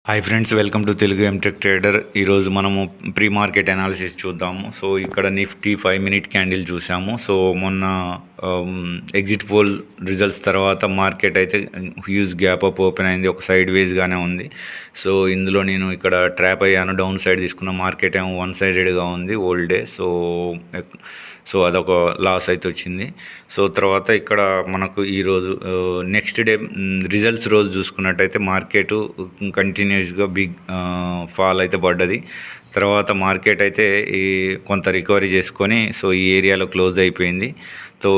Hi friends, welcome to Telugu ఎంటెక్ trader. ఈరోజు మనము ప్రీ మార్కెట్ అనాలిసిస్ చూద్దాము. సో ఇక్కడ నిఫ్టీ 5 మినిట్ క్యాండిల్ చూసాము. సో మొన్న ఎగ్జిట్ పోల్ రిజల్ట్స్ తర్వాత మార్కెట్ అయితే హ్యూజ్ గ్యాప్ అప్ ఓపెన్ అయింది, ఒక సైడ్ వేస్గానే ఉంది. సో ఇందులో నేను ఇక్కడ ట్రాప్ అయ్యాను, డౌన్ సైడ్ తీసుకున్న. మార్కెట్ ఏమో వన్ సైడెడ్గా ఉంది ఓల్డ్ డే. సో అదొక లాస్ అయితే వచ్చింది. సో తర్వాత ఇక్కడ మనకు ఈరోజు నెక్స్ట్ డే రిజల్ట్స్ రోజు చూసుకున్నట్టయితే మార్కెట్ కంటిన్యూస్గా బిగ్ ఫాల్ అయితే పడ్డది. తర్వాత మార్కెట్ అయితే ఈ కొంత రికవరీ చేసుకొని సో ఈ ఏరియాలో క్లోజ్ అయిపోయింది. సో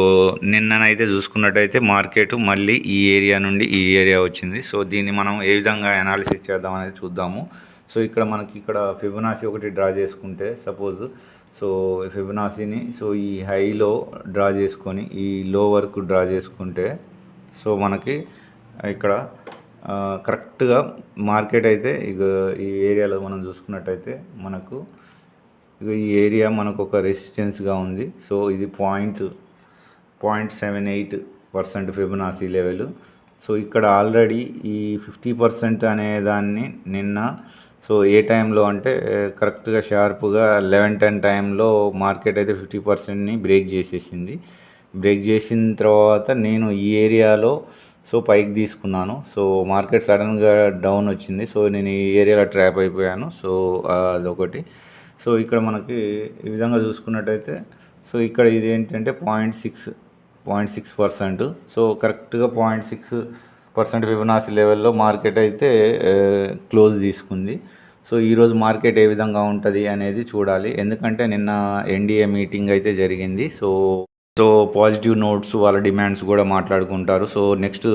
నిన్ననైతే చూసుకున్నట్టయితే మార్కెట్ మళ్ళీ ఈ ఏరియా నుండి ఈ ఏరియా వచ్చింది. సో దీన్ని మనం ఏ విధంగా అనాలిసిస్ చేద్దాం అనేది చూద్దాము. సో ఇక్కడ మనకి ఫిబొనాచి ఒకటి డ్రా చేసుకుంటే సపోజ్, సో ఫిబొనాచిని సో ఈ హైలో డ్రా చేసుకొని ఈ లో వరకు డ్రా చేసుకుంటే సో మనకి ఇక్కడ కరెక్ట్గా మార్కెట్ అయితే ఇక ఈ ఏరియాలో మనం చూసుకున్నట్టయితే మనకు ఈ ఏరియా మనకు ఒక రెసిస్టెన్స్గా ఉంది. సో ఇది 0.78% ఫిబొనాచి లెవెల్. సో ఇక్కడ ఆల్రెడీ ఈ 50% అనే దాన్ని నిన్న సో ఏ టైంలో అంటే కరెక్ట్గా షార్ప్గా 11:10 టైంలో మార్కెట్ అయితే 50%ని బ్రేక్ చేసేసింది. బ్రేక్ చేసిన తర్వాత నేను ఈ ఏరియాలో సో పైకి తీసుకున్నాను. సో మార్కెట్ సడన్గా డౌన్ వచ్చింది. సో నేను ఈ ఏరియాలో ట్రాప్ అయిపోయాను. సో అదొకటి. సో ఇక్కడ మనకి ఈ విధంగా చూసుకున్నట్టయితే సో ఇక్కడ ఇది ఏంటంటే 0.6%. సో కరెక్ట్గా 0.6% ఫిబొనాచి లెవెల్లో మార్కెట్ అయితే క్లోజ్ తీసుకుంది. సో ఈరోజు మార్కెట్ ఏ విధంగా ఉంటుంది అనేది చూడాలి, ఎందుకంటే నిన్న ఎన్డీఏ మీటింగ్ అయితే జరిగింది. సో పాజిటివ్ నోట్స్, వాళ్ళ డిమాండ్స్ కూడా మాట్లాడుకుంటారు. సో నెక్స్ట్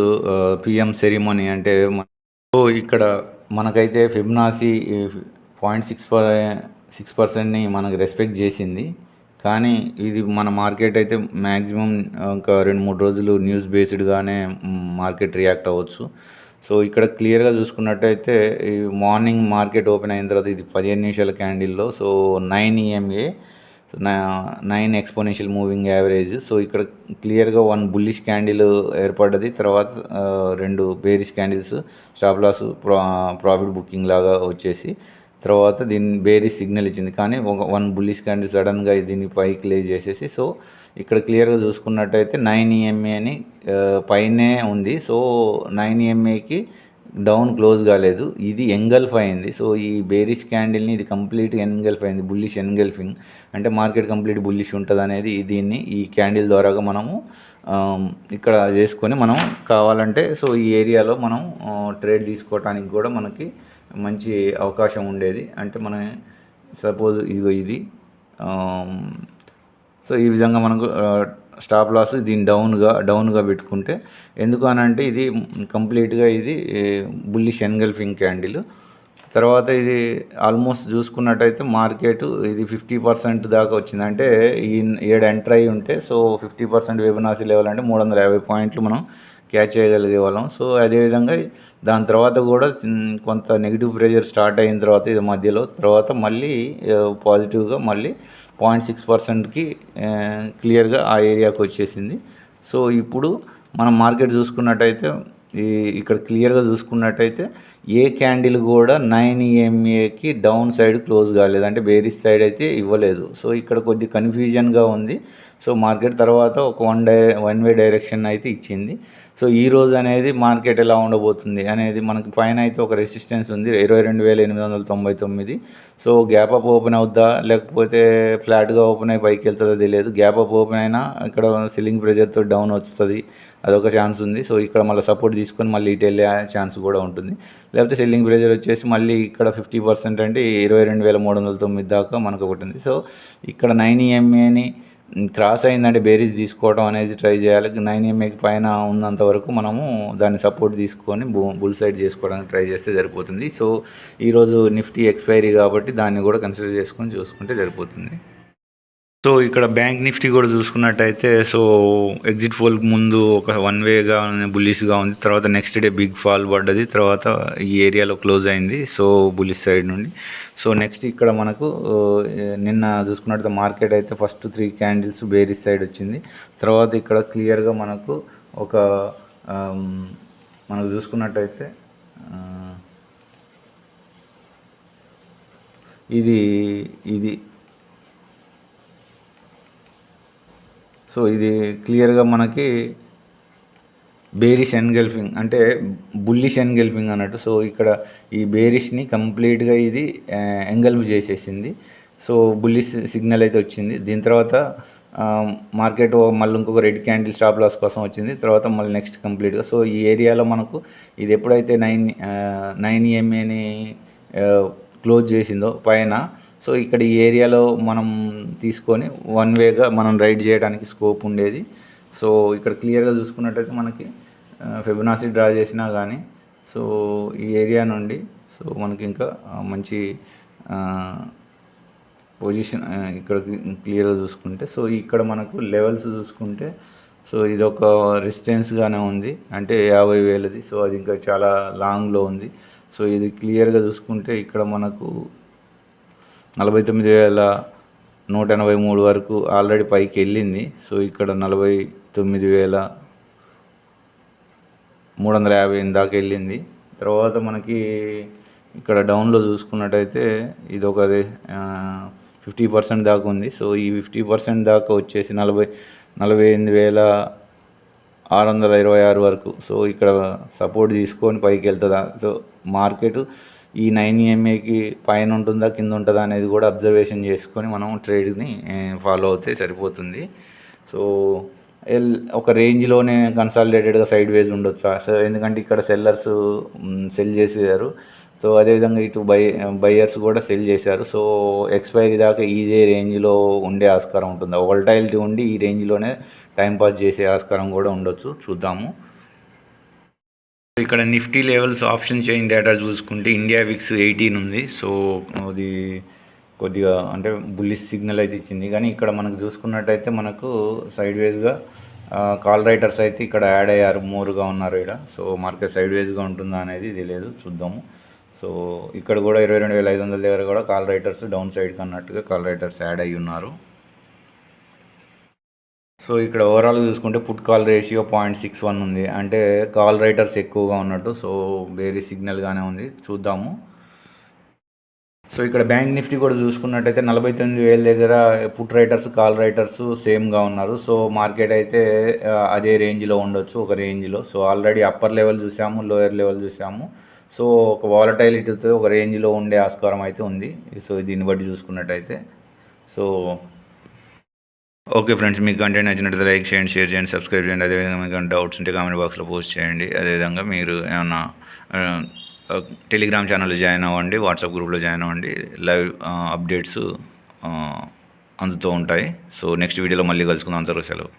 పిఎం సెరిమనీ అంటే సో ఇక్కడ మనకైతే ఫిబొనాచి 0.6%ని మనకు రెస్పెక్ట్ చేసింది. కానీ ఇది మన మార్కెట్ అయితే మ్యాక్సిమం ఒక 2-3 రోజులు న్యూస్ బేస్డ్గానే మార్కెట్ రియాక్ట్ అవ్వచ్చు. సో ఇక్కడ క్లియర్గా చూసుకున్నట్టయితే ఈ మార్నింగ్ మార్కెట్ ఓపెన్ అయిన తర్వాత ఇది 15 నిమిషాల క్యాండిల్లో so 9 EMA 9 exponential moving average. So ఇక్కడ క్లియర్గా 1 బుల్లిష్ క్యాండిల్ ఏర్పడ్డది. తర్వాత 2 bearish candles stop loss profit booking లాగా వచ్చేసి తర్వాత దీన్ని బేరిష్ సిగ్నల్ ఇచ్చింది. కానీ 1 బుల్లిష్ క్యాండిల్ సడన్గా దీన్ని పైకి లే చేసేసి సో ఇక్కడ క్లియర్గా చూసుకున్నట్టయితే 9 EMAని పైనే ఉంది. సో 9 EMAకి డౌన్ క్లోజ్ కాలేదు, ఇది ఎంగల్ఫ్ అయింది. సో ఈ బేరిష్ క్యాండిల్ని ఇది కంప్లీట్ ఎంగల్ఫ్ అయింది, బుల్లిష్ ఎన్గల్ఫింగ్. అంటే మార్కెట్ కంప్లీట్ బుల్లిష్ ఉంటుంది అనేది దీన్ని ఈ క్యాండిల్ ద్వారాగా మనము ఇక్కడ చేసుకొని మనం కావాలంటే సో ఈ ఏరియాలో మనం ట్రేడ్ తీసుకోవడానికి కూడా మనకి మంచి అవకాశం ఉండేది. అంటే మన సపోజ్ ఇది సో ఈ విధంగా మనకు స్టాప్ లాస్ దీన్ని డౌన్గా పెట్టుకుంటే, ఎందుకు అనంటే ఇది కంప్లీట్గా ఇది బుల్లిష్ ఎన్గల్ఫింగ్ క్యాండిల్. తర్వాత ఇది ఆల్మోస్ట్ చూసుకున్నట్టయితే మార్కెట్ ఇది 50% దాకా వచ్చింది. అంటే ఈ 7 ఎంటర్ అయి ఉంటే సో 50% ఫిబొనాచి లెవెల్ అంటే 350 పాయింట్లు మనం క్యాచ్ చేయగలిగే వాళ్ళం. సో అదేవిధంగా దాని తర్వాత కూడా కొంత నెగిటివ్ ప్రెషర్ స్టార్ట్ అయిన తర్వాత ఇది మధ్యలో తర్వాత మళ్ళీ పాజిటివ్గా మళ్ళీ 0.6%కి క్లియర్గా ఆ ఏరియాకి వచ్చేసింది. సో ఇప్పుడు మనం మార్కెట్ చూసుకున్నట్టయితే ఇక్కడ క్లియర్గా చూసుకున్నట్టయితే ఏ క్యాండిల్ కూడా 9 EMAకి డౌన్ సైడ్ క్లోజ్ కాలేదు, అంటే బేరిష్ సైడ్ అయితే ఇవ్వలేదు. సో ఇక్కడ కొద్ది కన్ఫ్యూజన్గా ఉంది. సో మార్కెట్ తర్వాత ఒక వన్ వే డైరెక్షన్ అయితే ఇచ్చింది. సో ఈరోజు అనేది మార్కెట్ ఎలా ఉండబోతుంది అనేది మనకి పైన అయితే ఒక రెసిస్టెన్స్ ఉంది 22,899. సో గ్యాప్ అప్ ఓపెన్ అవుద్దా లేకపోతే ఫ్లాట్గా ఓపెన్ అయ్యి పైకి వెళ్తుందో తెలియదు. గ్యాప్ అప్ ఓపెన్ అయినా ఇక్కడ సెల్లింగ్ ప్రెజర్తో డౌన్ వస్తుంది, అదొక ఛాన్స్ ఉంది. సో ఇక్కడ మళ్ళీ సపోర్ట్ తీసుకొని మళ్ళీ ఇటు వెళ్ళే ఛాన్స్ కూడా ఉంటుంది. లేకపోతే సెల్లింగ్ ప్రెజర్ వచ్చేసి మళ్ళీ ఇక్కడ 50% అంటే 22,309 దాకా మనకు ఒకటి ఉంది. సో ఇక్కడ 9 EMAని క్రాస్ అయిందంటే బేరీజ్ తీసుకోవడం అనేది ట్రై చేయాలి. 9 EMAకి పైన ఉన్నంత వరకు మనము దాన్ని సపోర్ట్ తీసుకొని బుల్ సైడ్ చేసుకోవడానికి ట్రై చేస్తే సరిపోతుంది. సో ఈరోజు నిఫ్టీ ఎక్స్పైరీ కాబట్టి దాన్ని కూడా కన్సిడర్ చేసుకొని చూసుకుంటే సరిపోతుంది. సో ఇక్కడ బ్యాంక్ నిఫ్టీ కూడా చూసుకున్నట్టయితే సో ఎగ్జిట్ పోల్ ముందు ఒక 1 వేగా బుల్లిష్గా ఉంది. తర్వాత నెక్స్ట్ డే బిగ్ ఫాల్ పడ్డది, తర్వాత ఈ ఏరియాలో క్లోజ్ అయింది సో బుల్లిష్ సైడ్ నుండి. సో నెక్స్ట్ ఇక్కడ మనకు నిన్న చూసుకున్నట్టయితే మార్కెట్ అయితే ఫస్ట్ 3 క్యాండిల్స్ బేరిష్ సైడ్ వచ్చింది. తర్వాత ఇక్కడ క్లియర్గా మనకు మనకు చూసుకున్నట్టయితే ఇది ఇది సో ఇది క్లియర్గా మనకి బేరిష్ ఎన్గల్ఫింగ్ అంటే బుల్లిష్ ఎన్గల్ఫింగ్ అన్నట్టు. సో ఇక్కడ ఈ బేరిష్ని కంప్లీట్గా ఇది ఎంగల్ఫ్ చేసేసింది. సో బుల్లిష్ సిగ్నల్ అయితే వచ్చింది. దీని తర్వాత మార్కెట్ మళ్ళీ ఇంకొక రెడ్ క్యాండిల్ స్టాప్ లాస్ కోసం వచ్చింది. తర్వాత మళ్ళీ నెక్స్ట్ కంప్లీట్గా సో ఈ ఏరియాలో మనకు ఇది ఎప్పుడైతే 9 EMAని క్లోజ్ చేసిందో పైన, సో ఇక్కడ ఈ ఏరియాలో మనం తీసుకొని వన్ వేగా మనం రైడ్ చేయడానికి స్కోప్ ఉండేది. సో ఇక్కడ క్లియర్గా చూసుకున్నట్టయితే మనకి ఫిబొనాసీ డ్రా చేసినా కానీ సో ఈ ఏరియా నుండి సో మనకి ఇంకా మంచి పొజిషన్ ఇక్కడ క్లియర్గా చూసుకుంటే సో ఇక్కడ మనకు లెవెల్స్ చూసుకుంటే సో ఇది ఒక రెసిస్టెన్స్గానే ఉంది, అంటే 50,000ది. సో అది ఇంకా చాలా లాంగ్లో ఉంది. సో ఇది క్లియర్గా చూసుకుంటే ఇక్కడ మనకు 49,183 వరకు ఆల్రెడీ పైకి వెళ్ళింది. సో ఇక్కడ 49,350 దాకా వెళ్ళింది. తర్వాత మనకి ఇక్కడ డౌన్లో చూసుకున్నట్టయితే ఇది ఒక 50% దాకా ఉంది. సో ఈ 50% దాకా వచ్చేసి 48,626 వరకు సో ఇక్కడ సపోర్ట్ తీసుకొని పైకి వెళ్తుందా, సో మార్కెట్ ఈ 9 EMAకి పైన ఉంటుందా కింద ఉంటుందా అనేది కూడా అబ్జర్వేషన్ చేసుకొని మనం ట్రేడ్ని ఫాలో అవుతే సరిపోతుంది. సో ఒక రేంజ్లోనే కన్సాలిడేటెడ్గా సైడ్ వేస్ ఉండొచ్చు. సో ఎందుకంటే ఇక్కడ సెల్లర్స్ సెల్ చేసేవారు. సో అదేవిధంగా ఇటు బయ్యర్స్ కూడా సెల్ చేశారు. సో ఎక్స్పైరీ దాకా ఇదే రేంజ్లో ఉండే ఆస్కారం ఉంటుంది. వోల్టాలిటీ ఉండి ఈ రేంజ్లోనే టైంపాస్ చేసే ఆస్కారం కూడా ఉండొచ్చు. చూద్దాము. ఇక్కడ Nifty levels option chain data చూసుకుంటే ఇండియా విక్స్ 18 ఉంది. సో అది కొద్దిగా అంటే బుల్లిష్ సిగ్నల్ అయితే ఇచ్చింది. కానీ ఇక్కడ మనకు చూసుకున్నట్టయితే మనకు సైడ్ వేస్గా కాల్ రైటర్స్ అయితే ఇక్కడ యాడ్ అయ్యారు, మోరుగా ఉన్నారు ఇక్కడ. సో మార్కెట్ సైడ్ వేస్గా ఉంటుందా అనేది తెలియదు, చూద్దాము. సో ఇక్కడ కూడా 22,500 దగ్గర కూడా కాల్ రైటర్స్ డౌన్ సైడ్కి అన్నట్టుగా కాల్ రైటర్స్ యాడ్ అయ్యి ఉన్నారు. సో ఇక్కడ ఓవరాల్గా చూసుకుంటే పుట్ కాల్ రేషియో 0.61 ఉంది, అంటే కాల్ రైటర్స్ ఎక్కువగా ఉన్నట్టు. సో వేరీ సిగ్నల్గానే ఉంది, చూద్దాము. సో ఇక్కడ బ్యాంక్ నిఫ్టీ కూడా చూసుకున్నట్టయితే 49,000 దగ్గర పుట్ రైటర్స్ కాల్ రైటర్స్ సేమ్గా ఉన్నారు. సో మార్కెట్ అయితే అదే రేంజ్లో ఉండొచ్చు, ఒక రేంజ్లో. సో ఆల్రెడీ అప్పర్ లెవెల్ చూసాము, లోయర్ లెవెల్ చూసాము. సో ఒక వాలటైలిటీతో ఒక రేంజ్లో ఉండే ఆస్కారం అయితే ఉంది. సో దీన్ని బట్టి చూసుకున్నట్టయితే సో ఓకే ఫ్రెండ్స్, మీకు కంటెంట్ నచ్చినట్లయితే లైక్ చేయండి, షేర్ చేయండి, సబ్స్క్రైబ్ చేయండి. అదేవిధంగా మీకు డౌట్స్ ఉంటే కామెంట్ బాక్స్లో పోస్ట్ చేయండి. అదేవిధంగా మీరు ఏమన్నా టెలిగ్రామ్ ఛానల్లో జాయిన్ అవ్వండి, వాట్సాప్ గ్రూప్లో జాయిన్ అవ్వండి. లైవ్ అప్డేట్స్ అందుతూ ఉంటాయి. సో నెక్స్ట్ వీడియోలో మళ్ళీ కలుసుకుందాం. అంతవరకు సెలవు.